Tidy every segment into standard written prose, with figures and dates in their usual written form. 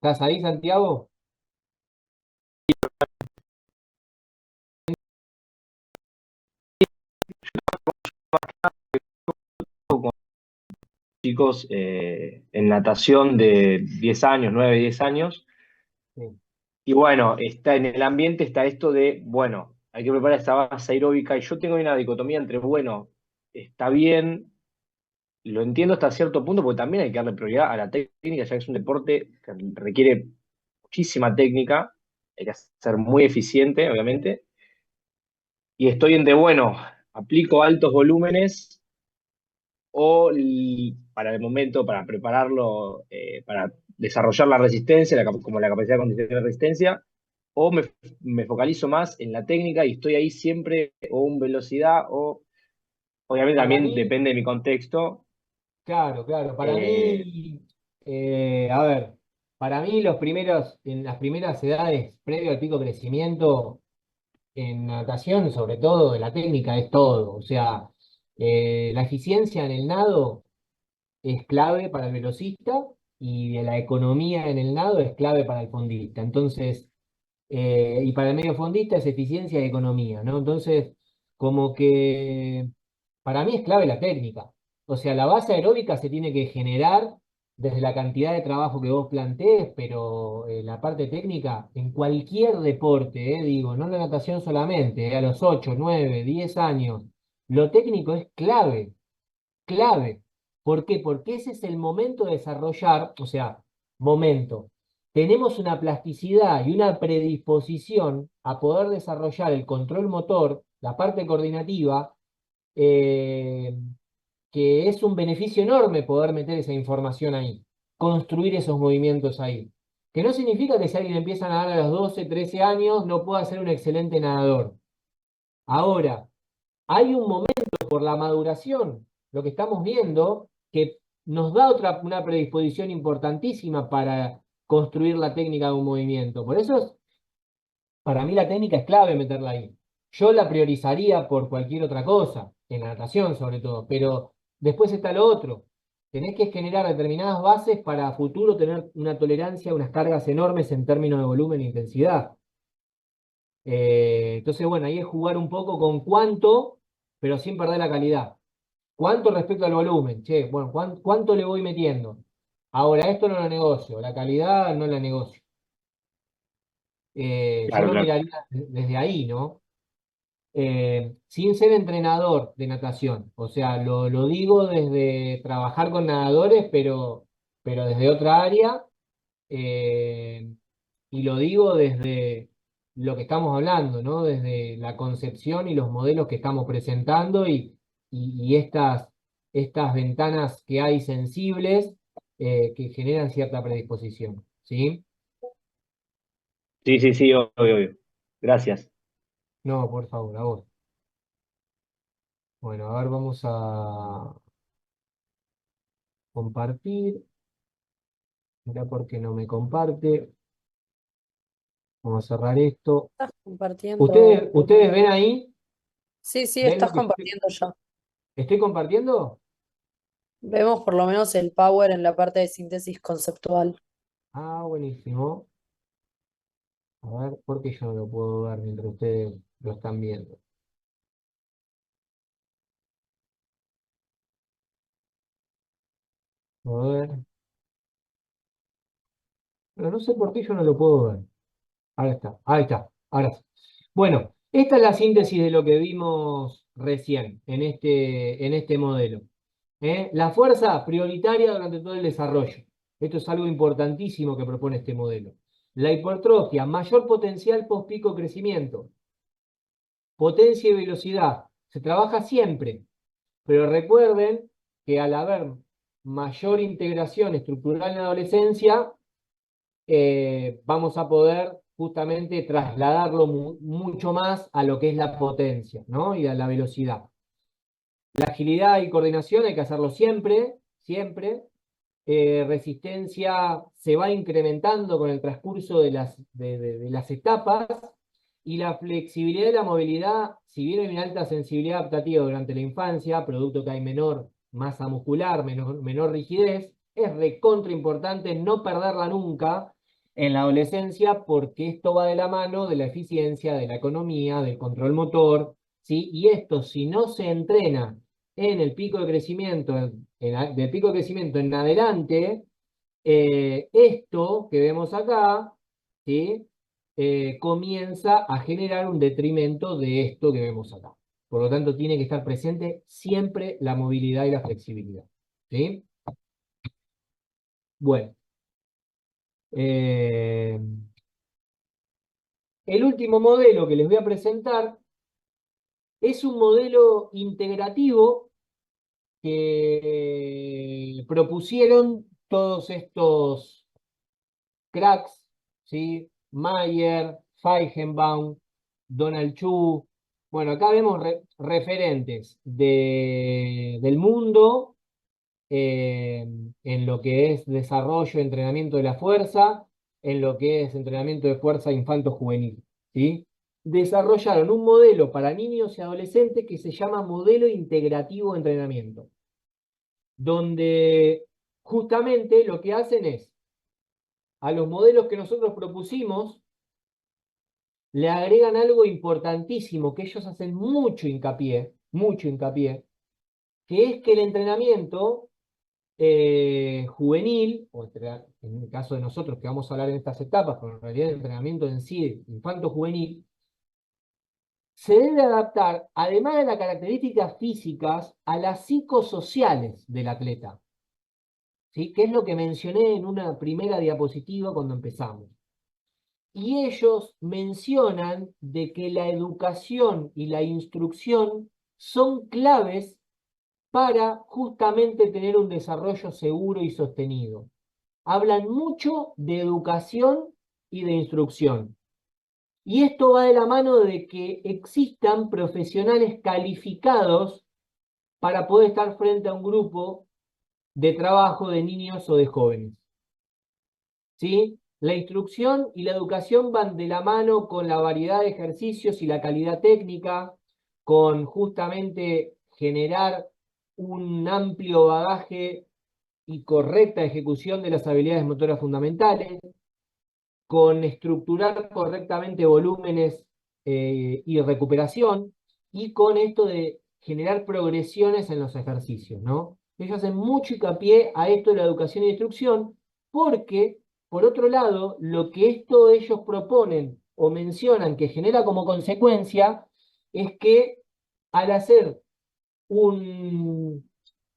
¿Estás ahí, Santiago? Con chicos en natación de 10 años, 9 10 años. Sí. Y bueno, está en el ambiente está esto de, bueno, hay que preparar esta base aeróbica. Y yo tengo una dicotomía entre, bueno, está bien, lo entiendo hasta cierto punto, porque también hay que darle prioridad a la técnica, ya que es un deporte que requiere muchísima técnica, hay que ser muy eficiente, obviamente. Y estoy entre, bueno, aplico altos volúmenes para el momento, para prepararlo, para desarrollar la resistencia, como la capacidad de condición de resistencia, o me focalizo más en la técnica y estoy ahí siempre, o en velocidad, o obviamente Para también mí, depende de mi contexto. claro, claro, para eh, mí, a ver, para mí en las primeras edades, previo al pico de crecimiento, en natación, sobre todo, la técnica es todo. O sea, la eficiencia en el nado es clave para el velocista y la economía en el nado es clave para el fondista. Entonces, y para el medio fondista es eficiencia y economía, ¿no? Entonces, como que para mí es clave la técnica. O sea, la base aeróbica se tiene que generar desde la cantidad de trabajo que vos plantees, pero la parte técnica en cualquier deporte, digo, no la natación solamente, a los 8 9 10 años, lo técnico es clave, clave. ¿Por qué? Porque ese es el momento de desarrollar, o sea, momento. Tenemos una plasticidad y una predisposición a poder desarrollar el control motor, la parte coordinativa, eh, que es un beneficio enorme poder meter esa información ahí, construir esos movimientos ahí. Que no significa que si alguien empieza a nadar a los 12 13 años no pueda ser un excelente nadador. Ahora, hay un momento por la maduración, lo que estamos viendo, que nos da una predisposición importantísima para construir la técnica de un movimiento. Por eso, para mí la técnica es clave meterla ahí. Yo la priorizaría por cualquier otra cosa, en la natación sobre todo, pero después está lo otro. Tenés que generar determinadas bases para a futuro tener una tolerancia a unas cargas enormes en términos de volumen e intensidad. Entonces, bueno, ahí es jugar un poco con cuánto, pero sin perder la calidad. ¿Cuánto respecto al volumen? Che, bueno, ¿cuánto le voy metiendo? Ahora, esto no lo negocio, la calidad no la negocio. Yo claro, lo claro. miraría desde ahí, ¿no? Sin ser entrenador de natación. O sea, lo digo desde trabajar con nadadores, pero desde otra área. eh, y lo digo desde lo que estamos hablando, ¿no? Desde la concepción y los modelos que estamos presentando y estas ventanas que hay sensibles que generan cierta predisposición, ¿sí? Sí, sí, sí, obvio, obvio. Gracias. No, por favor, a vos. Bueno, a ver, vamos a compartir. Mirá por qué no me comparte. Vamos a cerrar esto. Estás compartiendo. ¿Ustedes ven ahí? Sí, sí, ¿Ven estás lo que estoy, compartiendo ya. estoy compartiendo? Vemos por lo menos el power en la parte de síntesis conceptual. Ah, buenísimo. A ver, ¿por qué yo no lo puedo ver mientras ustedes lo están viendo? A ver. Pero no sé por qué yo no lo puedo ver. Ahora está, ahí está, ahora sí. Bueno, esta es la síntesis de lo que vimos recién en este modelo. La fuerza prioritaria durante todo el desarrollo. Esto es algo importantísimo que propone este modelo. La hipertrofia, mayor potencial post-pico crecimiento. Potencia y velocidad. Se trabaja siempre, pero recuerden que al haber mayor integración estructural en la adolescencia, vamos a poder justamente trasladarlo mucho más a lo que es la potencia, ¿no? Y a la velocidad. La agilidad y coordinación hay que hacerlo siempre, siempre. Resistencia se va incrementando con el transcurso de las etapas y la flexibilidad y la movilidad, si bien hay una alta sensibilidad adaptativa durante la infancia, producto que hay menor masa muscular, menor rigidez, es recontra importante no perderla nunca en la adolescencia porque esto va de la mano de la eficiencia, de la economía, del control motor, ¿sí? Y esto, si no se entrena en el pico de crecimiento, del pico de crecimiento en adelante, esto que vemos acá, ¿sí? Comienza a generar un detrimento de esto que vemos acá. Por lo tanto, tiene que estar presente siempre la movilidad y la flexibilidad, ¿sí? Bueno, eh, el último modelo que les voy a presentar es un modelo integrativo que propusieron todos estos cracks, ¿sí? Mayer, Feigenbaum, Donald Chu. Bueno, acá vemos referentes del mundo en lo que es desarrollo, entrenamiento de la fuerza, en lo que es entrenamiento de fuerza infanto-juvenil, ¿sí? Desarrollaron un modelo para niños y adolescentes que se llama modelo integrativo de entrenamiento, donde justamente lo que hacen es, a los modelos que nosotros propusimos, le agregan algo importantísimo que ellos hacen mucho hincapié, que es que el entrenamiento juvenil, en el caso de nosotros que vamos a hablar en estas etapas, pero en realidad el entrenamiento en sí, infanto-juvenil, se debe adaptar, además de las características físicas, a las psicosociales del atleta, ¿sí? Que es lo que mencioné en una primera diapositiva cuando empezamos. Y ellos mencionan de que la educación y la instrucción son claves para justamente tener un desarrollo seguro y sostenido. Hablan mucho de educación y de instrucción. Y esto va de la mano de que existan profesionales calificados para poder estar frente a un grupo de trabajo de niños o de jóvenes. ¿Sí? La instrucción y la educación van de la mano con la variedad de ejercicios y la calidad técnica, con justamente generar un amplio bagaje y correcta ejecución de las habilidades motoras fundamentales, con estructurar correctamente volúmenes y recuperación, y con esto de generar progresiones en los ejercicios, ¿no? Ellos hacen mucho hincapié a esto de la educación y instrucción, porque, por otro lado, lo que esto ellos proponen o mencionan que genera como consecuencia es que al hacer un,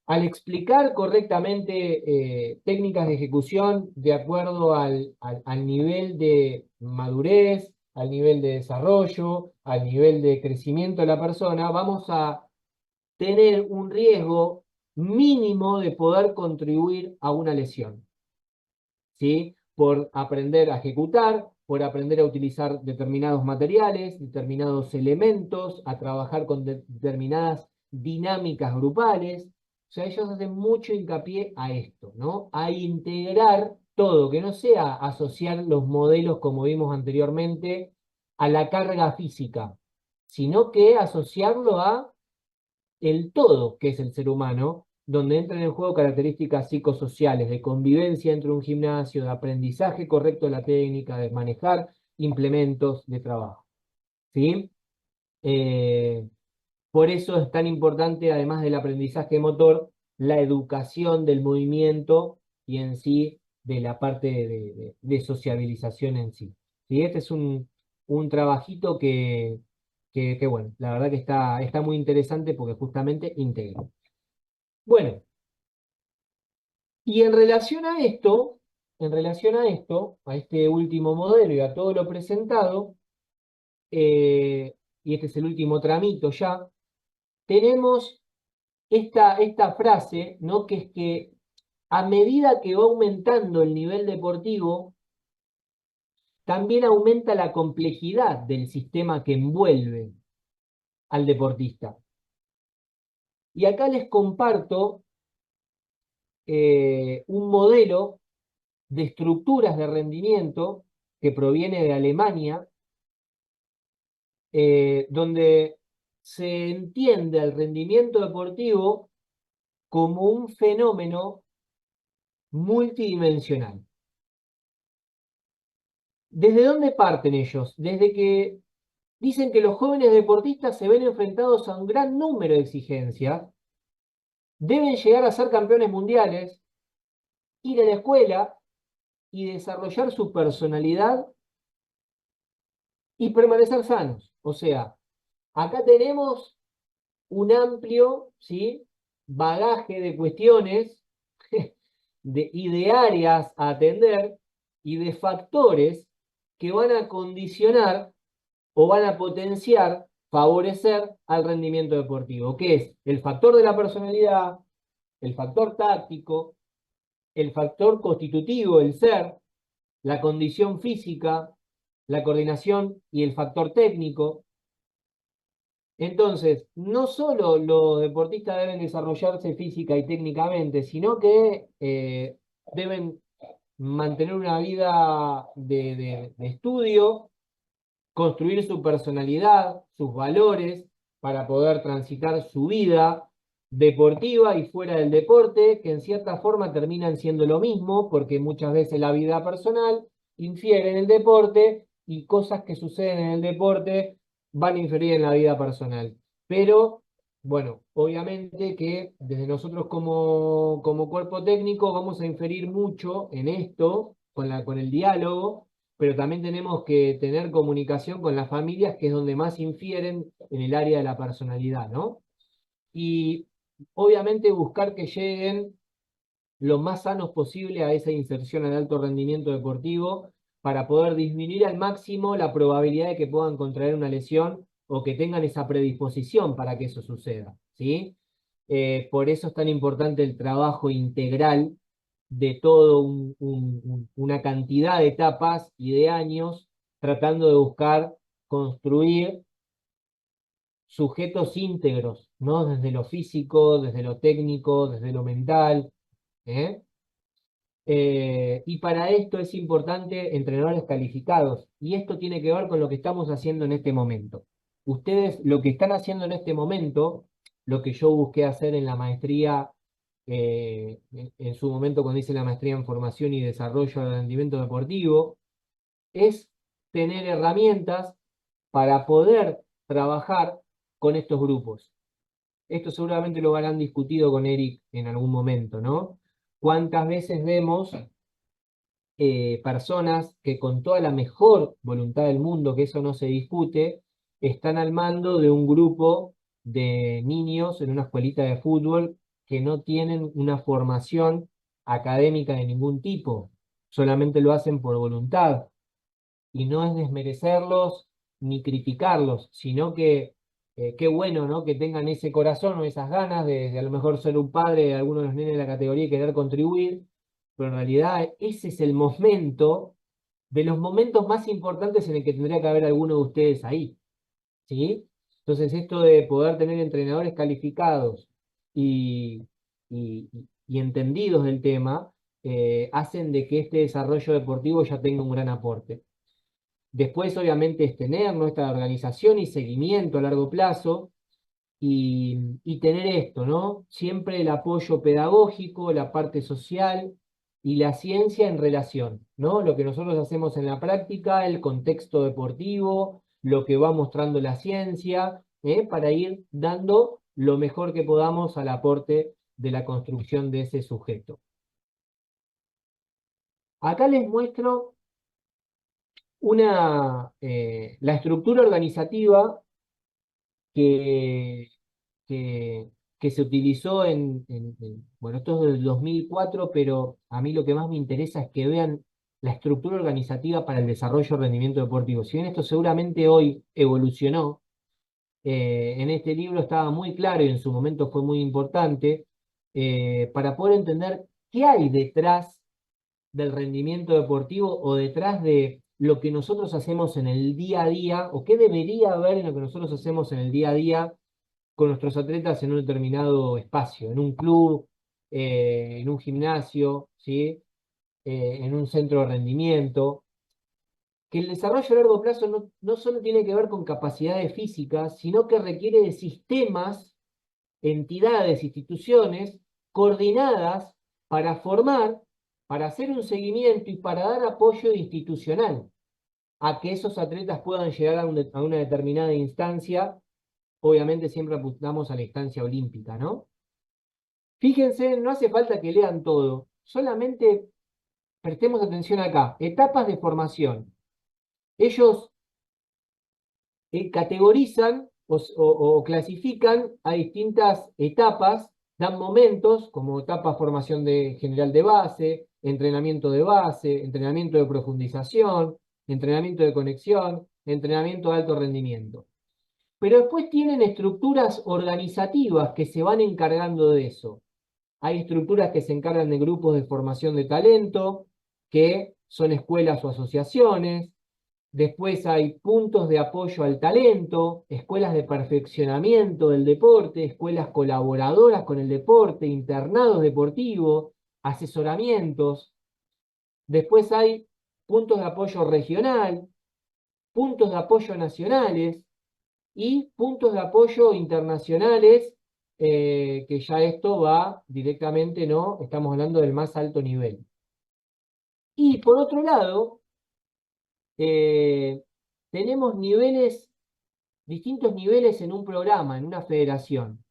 al explicar correctamente técnicas de ejecución de acuerdo al nivel de madurez, al nivel de desarrollo, al nivel de crecimiento de la persona, vamos a tener un riesgo mínimo de poder contribuir a una lesión, ¿sí? Por aprender a ejecutar, por aprender a utilizar determinados materiales, determinados elementos, a trabajar con determinadas dinámicas grupales. O sea, ellos hacen mucho hincapié a esto, ¿no? A integrar todo, que no sea asociar los modelos, como vimos anteriormente, a la carga física, sino que asociarlo a el todo que es el ser humano, donde entran en juego características psicosociales, de convivencia dentro de un gimnasio, de aprendizaje correcto de la técnica, de manejar implementos de trabajo, ¿sí? Eh, por eso es tan importante, además del aprendizaje motor, la educación del movimiento y en sí de la parte de sociabilización en sí. ¿Sí? Este es un trabajito que, bueno, la verdad que está muy interesante porque justamente integra. Bueno, y a este último modelo y a todo lo presentado, y este es el último tramito ya, tenemos esta frase, ¿no? Que es que a medida que va aumentando el nivel deportivo, también aumenta la complejidad del sistema que envuelve al deportista. Y acá les comparto un modelo de estructuras de rendimiento que proviene de Alemania, donde se entiende el rendimiento deportivo como un fenómeno multidimensional. ¿Desde dónde parten ellos? Desde que dicen que los jóvenes deportistas se ven enfrentados a un gran número de exigencias, deben llegar a ser campeones mundiales, ir a la escuela y desarrollar su personalidad y permanecer sanos. O sea, acá tenemos un amplio, ¿sí?, bagaje de cuestiones y de áreas a atender y de factores que van a condicionar o van a potenciar, favorecer al rendimiento deportivo, que es el factor de la personalidad, el factor táctico, el factor constitutivo, el ser, la condición física, la coordinación y el factor técnico. Entonces, no solo los deportistas deben desarrollarse física y técnicamente, sino que deben mantener una vida de estudio, construir su personalidad, sus valores, para poder transitar su vida deportiva y fuera del deporte, que en cierta forma terminan siendo lo mismo, porque muchas veces la vida personal infiere en el deporte y cosas que suceden en el deporte van a inferir en la vida personal. Pero, bueno, obviamente que desde nosotros como cuerpo técnico vamos a inferir mucho en esto, con el diálogo, pero también tenemos que tener comunicación con las familias, que es donde más infieren en el área de la personalidad, ¿no? Y obviamente buscar que lleguen lo más sanos posible a esa inserción al alto rendimiento deportivo para poder disminuir al máximo la probabilidad de que puedan contraer una lesión o que tengan esa predisposición para que eso suceda, ¿sí? Por eso es tan importante el trabajo integral de todo una cantidad de etapas y de años, tratando de buscar construir sujetos íntegros, ¿no? Desde lo físico, desde lo técnico, desde lo mental, ¿eh? Y para esto es importante entrenadores calificados, y esto tiene que ver con lo que estamos haciendo en este momento. Ustedes lo que están haciendo en este momento, lo que yo busqué hacer en la maestría, en su momento cuando hice la maestría en formación y desarrollo del rendimiento deportivo, es tener herramientas para poder trabajar con estos grupos. Esto seguramente lo habrán discutido con Eric en algún momento, ¿no? ¿Cuántas veces vemos personas que con toda la mejor voluntad del mundo, que eso no se discute, están al mando de un grupo de niños en una escuelita de fútbol que no tienen una formación académica de ningún tipo, solamente lo hacen por voluntad? Y no es desmerecerlos ni criticarlos, sino que qué bueno, ¿no?, que tengan ese corazón o esas ganas de a lo mejor ser un padre de alguno de los nenes de la categoría y querer contribuir, pero en realidad ese es el momento, de los momentos más importantes en el que tendría que haber alguno de ustedes ahí, ¿sí? Entonces esto de poder tener entrenadores calificados y, y, y entendidos del tema, hacen de que este desarrollo deportivo ya tenga un gran aporte. Después, obviamente, es tener nuestra organización y seguimiento a largo plazo y tener esto, ¿no? Siempre el apoyo pedagógico, la parte social y la ciencia en relación, ¿no? Lo que nosotros hacemos en la práctica, el contexto deportivo, lo que va mostrando la ciencia, para ir dando lo mejor que podamos al aporte de la construcción de ese sujeto. Acá les muestro la estructura organizativa que, que, que se utilizó bueno, esto es del 2004, pero a mí lo que más me interesa es que vean la estructura organizativa para el desarrollo del rendimiento deportivo. Si bien esto seguramente hoy evolucionó, en este libro estaba muy claro y en su momento fue muy importante, para poder entender qué hay detrás del rendimiento deportivo o detrás de lo que nosotros hacemos en el día a día, o qué debería haber en lo que nosotros hacemos en el día a día con nuestros atletas en un determinado espacio, en un club, en un gimnasio, ¿sí? En un centro de rendimiento. Que el desarrollo a largo plazo no solo tiene que ver con capacidades físicas, sino que requiere de sistemas, entidades, instituciones coordinadas para formar, para hacer un seguimiento y para dar apoyo institucional. a que esos atletas puedan llegar a una determinada instancia. Obviamente siempre apuntamos a la instancia olímpica, ¿no? Fíjense, no hace falta que lean todo, solamente prestemos atención acá. Etapas de formación. Ellos categorizan o clasifican a distintas etapas, dan momentos como etapa formación de general de base, entrenamiento de profundización, entrenamiento de conexión, entrenamiento de alto rendimiento. Pero después tienen estructuras organizativas que se van encargando de eso. Hay estructuras que se encargan de grupos de formación de talento, que son escuelas o asociaciones. Después hay puntos de apoyo al talento, escuelas de perfeccionamiento del deporte, escuelas colaboradoras con el deporte, internados deportivos, asesoramientos. Después hay puntos de apoyo regional, puntos de apoyo nacionales y puntos de apoyo internacionales, que ya esto va directamente, ¿no? Estamos hablando del más alto nivel. Y por otro lado, tenemos distintos niveles en un programa, en una federación.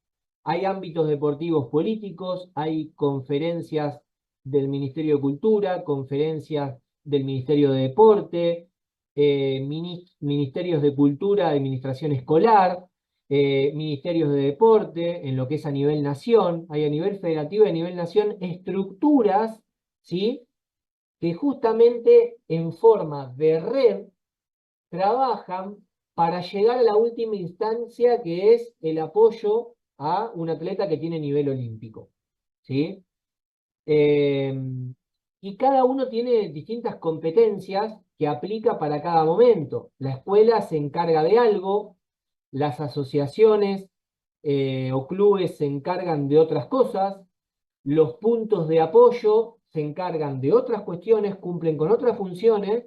Hay ámbitos deportivos políticos, hay conferencias del Ministerio de Cultura, conferencias del Ministerio de Deporte, ministerios de Cultura, de Administración Escolar, ministerios de Deporte, en lo que es a nivel nación, hay a nivel federativo y a nivel nación estructuras, ¿sí? Que justamente en forma de red trabajan para llegar a la última instancia, que es el apoyo a un atleta que tiene nivel olímpico, ¿sí? Eh, y cada uno tiene distintas competencias que aplica para cada momento. La escuela se encarga de algo, las asociaciones o clubes se encargan de otras cosas, los puntos de apoyo se encargan de otras cuestiones, cumplen con otras funciones,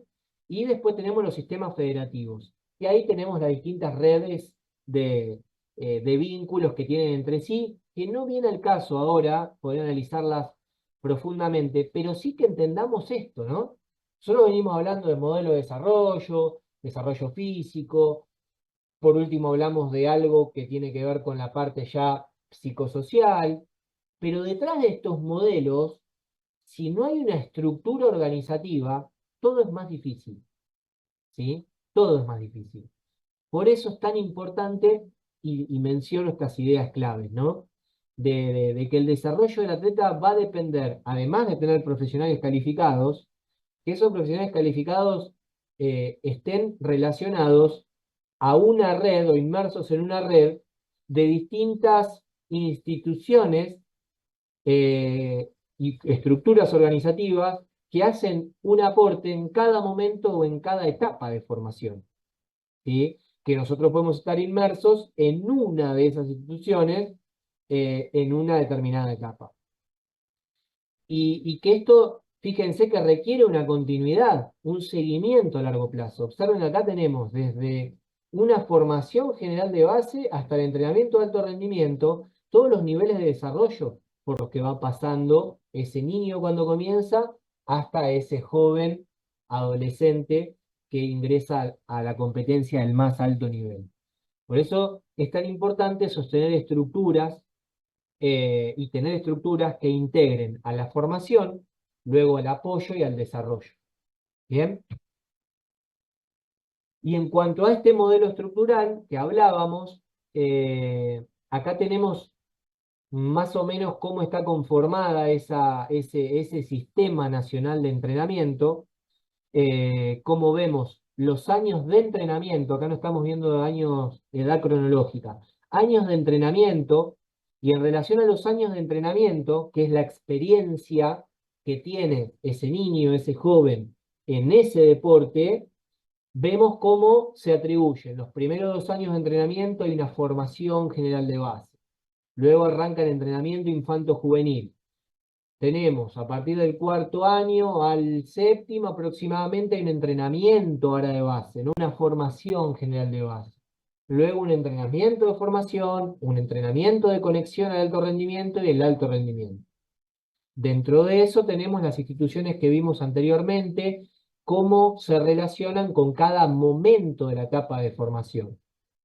y después tenemos los sistemas federativos. Y ahí tenemos las distintas redes de vínculos que tienen entre sí, que no viene al caso ahora poder analizarlas profundamente, pero sí que entendamos esto, ¿no? Solo venimos hablando de modelo de desarrollo, desarrollo físico, por último hablamos de algo que tiene que ver con la parte ya psicosocial, pero detrás de estos modelos, si no hay una estructura organizativa, todo es más difícil, ¿sí? Todo es más difícil. Por eso es tan importante, y menciono estas ideas claves, ¿no? De que el desarrollo del atleta va a depender, además de tener profesionales calificados, que esos profesionales calificados estén relacionados a una red o inmersos en una red de distintas instituciones y estructuras organizativas que hacen un aporte en cada momento o en cada etapa de formación, ¿sí? Que nosotros podemos estar inmersos en una de esas instituciones en una determinada etapa. Y que esto, fíjense que requiere una continuidad, un seguimiento a largo plazo. Observen, acá tenemos desde una formación general de base hasta el entrenamiento de alto rendimiento, todos los niveles de desarrollo por los que va pasando ese niño cuando comienza hasta ese joven adolescente que ingresa a la competencia del más alto nivel. Por eso es tan importante sostener estructuras y tener estructuras que integren a la formación, luego al apoyo y al desarrollo. ¿Bien? Y en cuanto a este modelo estructural que hablábamos, acá tenemos más o menos cómo está conformada ese sistema nacional de entrenamiento, cómo vemos los años de entrenamiento, acá no estamos viendo años de edad cronológica, años de entrenamiento, y en relación a los años de entrenamiento, que es la experiencia que tiene ese niño, ese joven, en ese deporte, vemos cómo se atribuyen. Los primeros 2 años de entrenamiento hay una formación general de base. Luego arranca el entrenamiento infanto-juvenil. Tenemos a partir del 4 año al 7º aproximadamente hay un entrenamiento ahora de base, ¿no? Una formación general de base. Luego un entrenamiento de formación, un entrenamiento de conexión al alto rendimiento y el alto rendimiento. Dentro de eso tenemos las instituciones que vimos anteriormente, cómo se relacionan con cada momento de la etapa de formación.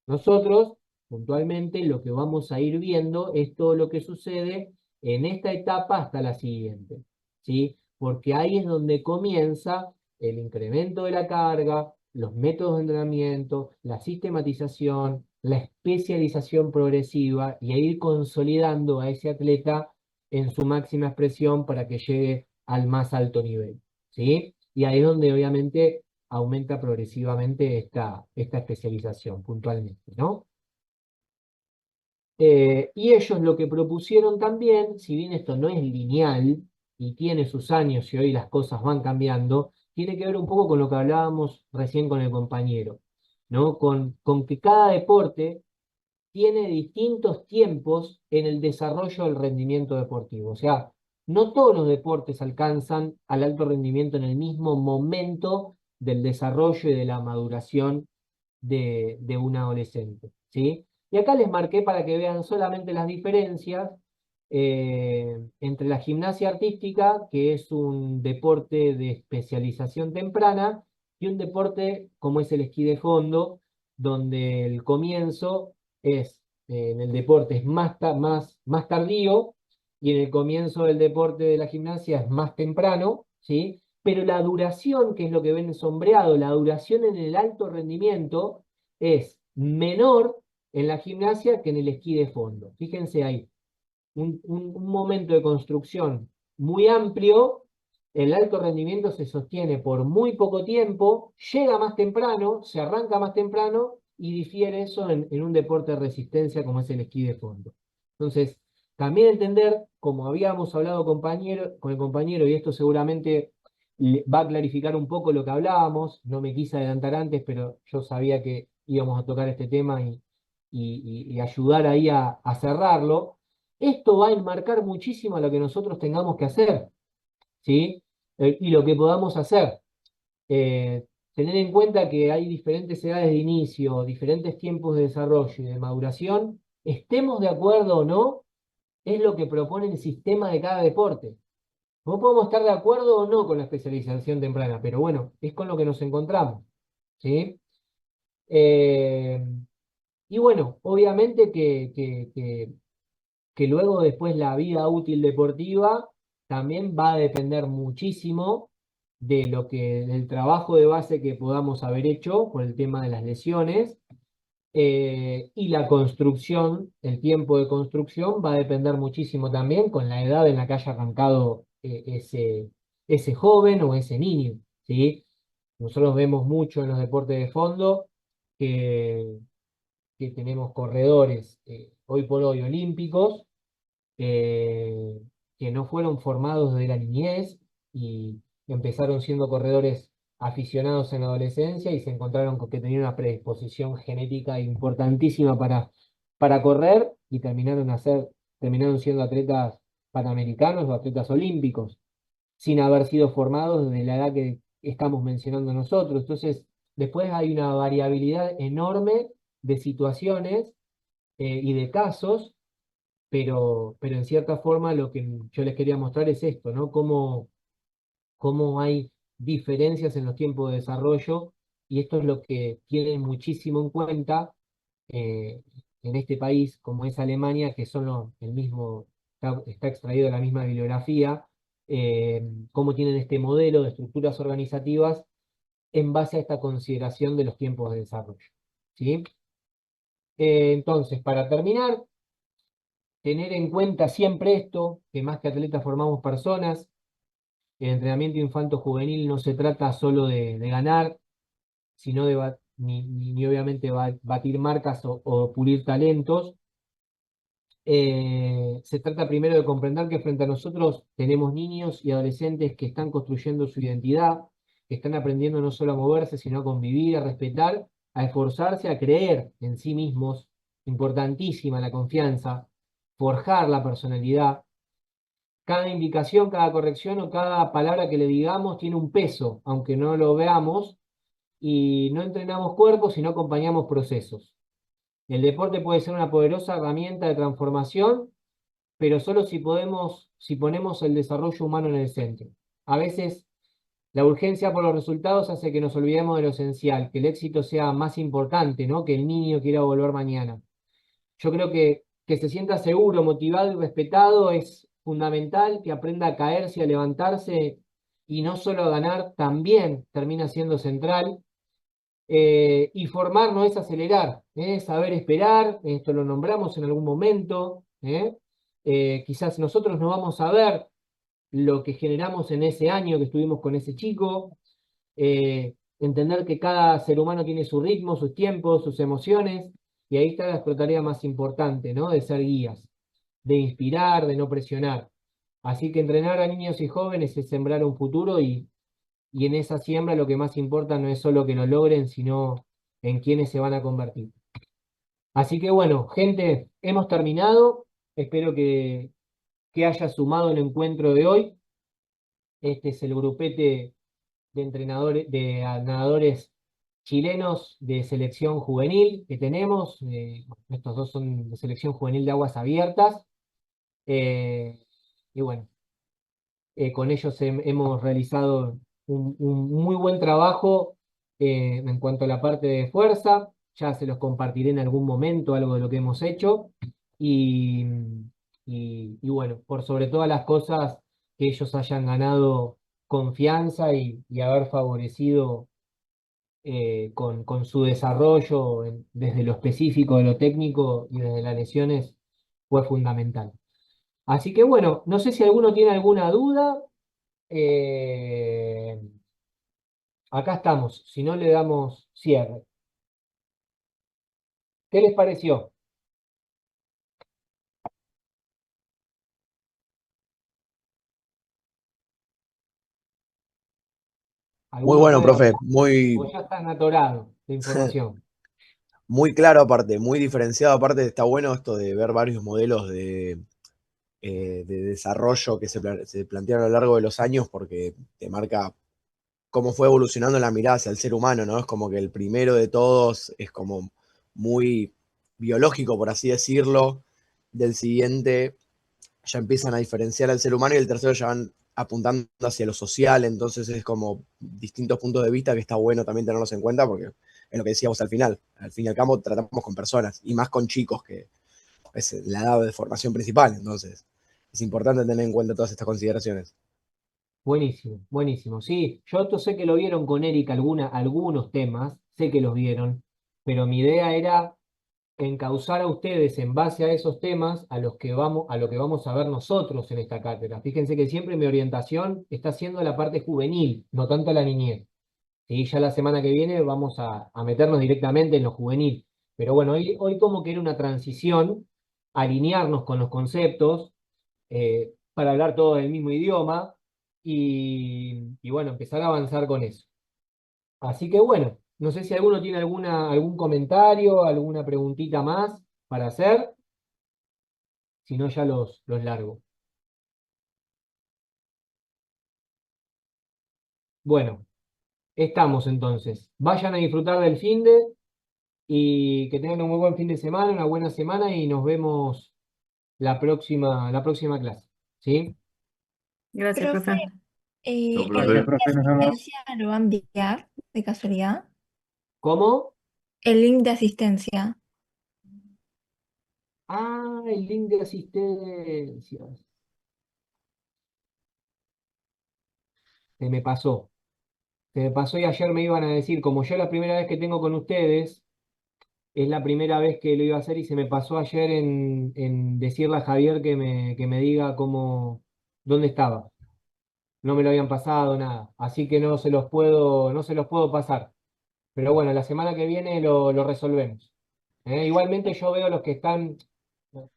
Nosotros, puntualmente, lo que vamos a ir viendo es todo lo que sucede en esta etapa hasta la siguiente, ¿sí? Porque ahí es donde comienza el incremento de la carga, los métodos de entrenamiento, la sistematización, la especialización progresiva y a ir consolidando a ese atleta en su máxima expresión para que llegue al más alto nivel, ¿sí? Y ahí es donde obviamente aumenta progresivamente esta especialización puntualmente, ¿no? Y ellos lo que propusieron también, si bien esto no es lineal y tiene sus años y hoy las cosas van cambiando, tiene que ver un poco con lo que hablábamos recién con el compañero, ¿no? Con que cada deporte tiene distintos tiempos en el desarrollo del rendimiento deportivo. O sea, no todos los deportes alcanzan al alto rendimiento en el mismo momento del desarrollo y de la maduración de un adolescente, ¿sí? Y acá les marqué para que vean solamente las diferencias entre la gimnasia artística, que es un deporte de especialización temprana, y un deporte como es el esquí de fondo, donde el comienzo es, en el deporte es más tardío, y en el comienzo del deporte de la gimnasia es más temprano, ¿sí? Pero la duración, que es lo que ven sombreado, la duración en el alto rendimiento es menor en la gimnasia que en el esquí de fondo. Fíjense ahí, un momento de construcción muy amplio, el alto rendimiento se sostiene por muy poco tiempo, llega más temprano, se arranca más temprano y difiere eso en un deporte de resistencia como es el esquí de fondo. Entonces, también entender, como habíamos hablado con el compañero, y esto seguramente va a clarificar un poco lo que hablábamos, no me quise adelantar antes, pero yo sabía que íbamos a tocar este tema y ayudar ahí a cerrarlo. Esto va a enmarcar muchísimo lo que nosotros tengamos que hacer, ¿sí? Y lo que podamos hacer. Tener en cuenta que hay diferentes edades de inicio, diferentes tiempos de desarrollo y de maduración, estemos de acuerdo o no, es lo que propone el sistema de cada deporte. No podemos estar de acuerdo o no con la especialización temprana, pero bueno, es con lo que nos encontramos, ¿sí? Eh, y bueno, obviamente que luego después la vida útil deportiva también va a depender muchísimo de del trabajo de base que podamos haber hecho por el tema de las lesiones, y la construcción, el tiempo de construcción va a depender muchísimo también con la edad en la que haya arrancado ese joven o ese niño, ¿sí? Nosotros vemos mucho en los deportes de fondo que, que tenemos corredores hoy por hoy olímpicos, eh, que no fueron formados desde la niñez y empezaron siendo corredores aficionados en la adolescencia y se encontraron con que tenían una predisposición genética importantísima para correr y terminaron siendo atletas panamericanos o atletas olímpicos, sin haber sido formados desde la edad que estamos mencionando nosotros. Entonces, después hay una variabilidad enorme de situaciones y de casos, pero en cierta forma lo que yo les quería mostrar es esto, ¿no? Cómo hay diferencias en los tiempos de desarrollo, y esto es lo que tienen muchísimo en cuenta eh, en este país, como es Alemania, que son el mismo, está extraído de la misma bibliografía, cómo tienen este modelo de estructuras organizativas en base a esta consideración de los tiempos de desarrollo, ¿sí? Entonces, para terminar, tener en cuenta siempre esto, que más que atletas formamos personas. El entrenamiento infanto-juvenil no se trata solo de ganar, sino ni obviamente batir marcas o pulir talentos. Se trata primero de comprender que frente a nosotros tenemos niños y adolescentes que están construyendo su identidad, que están aprendiendo no solo a moverse, sino a convivir, a respetar, a esforzarse, a creer en sí mismos. Importantísima la confianza, forjar la personalidad. Cada indicación, cada corrección o cada palabra que le digamos tiene un peso, aunque no lo veamos, y no entrenamos cuerpos, sino acompañamos procesos. El deporte puede ser una poderosa herramienta de transformación, pero solo si ponemos el desarrollo humano en el centro. A veces La urgencia por los resultados hace que nos olvidemos de lo esencial, que el éxito sea más importante, ¿no? Que el niño quiera volver mañana. Yo creo que se sienta seguro, motivado y respetado es fundamental, que aprenda a caerse y a levantarse y no solo a ganar, también termina siendo central. Y formar no es acelerar, es saber esperar, esto lo nombramos en algún momento. Quizás nosotros no vamos a ver lo que generamos en ese año que estuvimos con ese chico, entender que cada ser humano tiene su ritmo, sus tiempos, sus emociones, y ahí está nuestra tarea más importante, ¿no? De ser guías, de inspirar, de no presionar. Así que entrenar a niños y jóvenes es sembrar un futuro y en esa siembra lo que más importa no es solo que lo logren, sino en quiénes se van a convertir. Así que bueno, gente, hemos terminado. Espero que haya sumado el encuentro de hoy. Este es el grupete de entrenadores, de nadadores chilenos de selección juvenil que tenemos. Estos dos son de selección juvenil de aguas abiertas. Y bueno, con ellos hemos realizado un muy buen trabajo en cuanto a la parte de fuerza. Ya se los compartiré en algún momento algo de lo que hemos hecho. Y, y bueno, por sobre todas las cosas, que ellos hayan ganado confianza y haber favorecido con su desarrollo desde lo específico, de lo técnico y desde las lesiones, fue fundamental. Así que bueno, no sé si alguno tiene alguna duda. eh, Acá estamos, si no le damos cierre. ¿Qué les pareció? Muy ¿Alguno bueno, puede hablar? profe, O ya están atorados de información. muy claro aparte, muy diferenciado aparte, está bueno esto de ver varios modelos de desarrollo que se plantearon a lo largo de los años porque te marca cómo fue evolucionando la mirada hacia el ser humano, ¿no? Es como que el primero de todos es como muy biológico, por así decirlo, del siguiente ya empiezan a diferenciar al ser humano y el tercero ya van apuntando hacia lo social, entonces es como distintos puntos de vista que está bueno también tenerlos en cuenta porque es lo que decíamos al final, al fin y al cabo tratamos con personas y más con chicos que es la edad de formación principal, entonces es importante tener en cuenta todas estas consideraciones. Buenísimo, buenísimo. Sí, yo sé que lo vieron con Eric algunos temas, sé que los vieron, pero mi idea era encauzar a ustedes en base a esos temas a lo que vamos a ver nosotros en esta cátedra. Fíjense que siempre mi orientación está siendo la parte juvenil, no tanto la niñez. ¿Sí? Ya la semana que viene vamos a meternos directamente en lo juvenil. Pero bueno, hoy como que era una transición, alinearnos con los conceptos, para hablar todos el mismo idioma y bueno, empezar a avanzar con eso. Así que bueno, no sé si alguno tiene algún comentario, alguna preguntita más para hacer, si no ya los largo. Bueno, estamos entonces. Vayan a disfrutar del finde y que tengan un muy buen fin de semana, una buena semana y nos vemos la próxima clase. ¿Sí? Gracias, Profe, profe. Chao, el profe. link Gracias, de profe, nos vemos. asistencia lo va a enviar de casualidad. ¿Cómo? El link de asistencia. Ah, el link de asistencia. Se me pasó. Se me pasó y ayer me iban a decir, como yo la primera vez que tengo con ustedes, es la primera vez que lo iba a hacer y se me pasó ayer en decirle a Javier que me diga dónde estaba. No me lo habían pasado, nada. Así que no se los puedo pasar. Pero bueno, la semana que viene lo resolvemos. Igualmente yo veo los que están,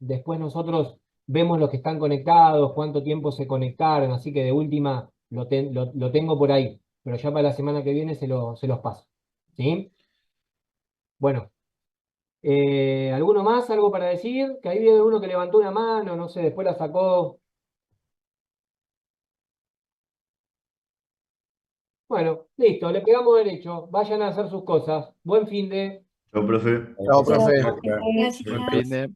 después nosotros vemos los que están conectados, cuánto tiempo se conectaron, así que de última lo tengo por ahí. Pero ya para la semana que viene se los paso. ¿Sí? Bueno. ¿Alguno más? ¿Algo para decir? Que ahí viene uno que levantó una mano, no sé, después la sacó. Bueno, listo, le pegamos derecho. Vayan a hacer sus cosas. Buen fin de. Chao, profe. Chao, Chao, profe. profe. Gracias. Buen fin de.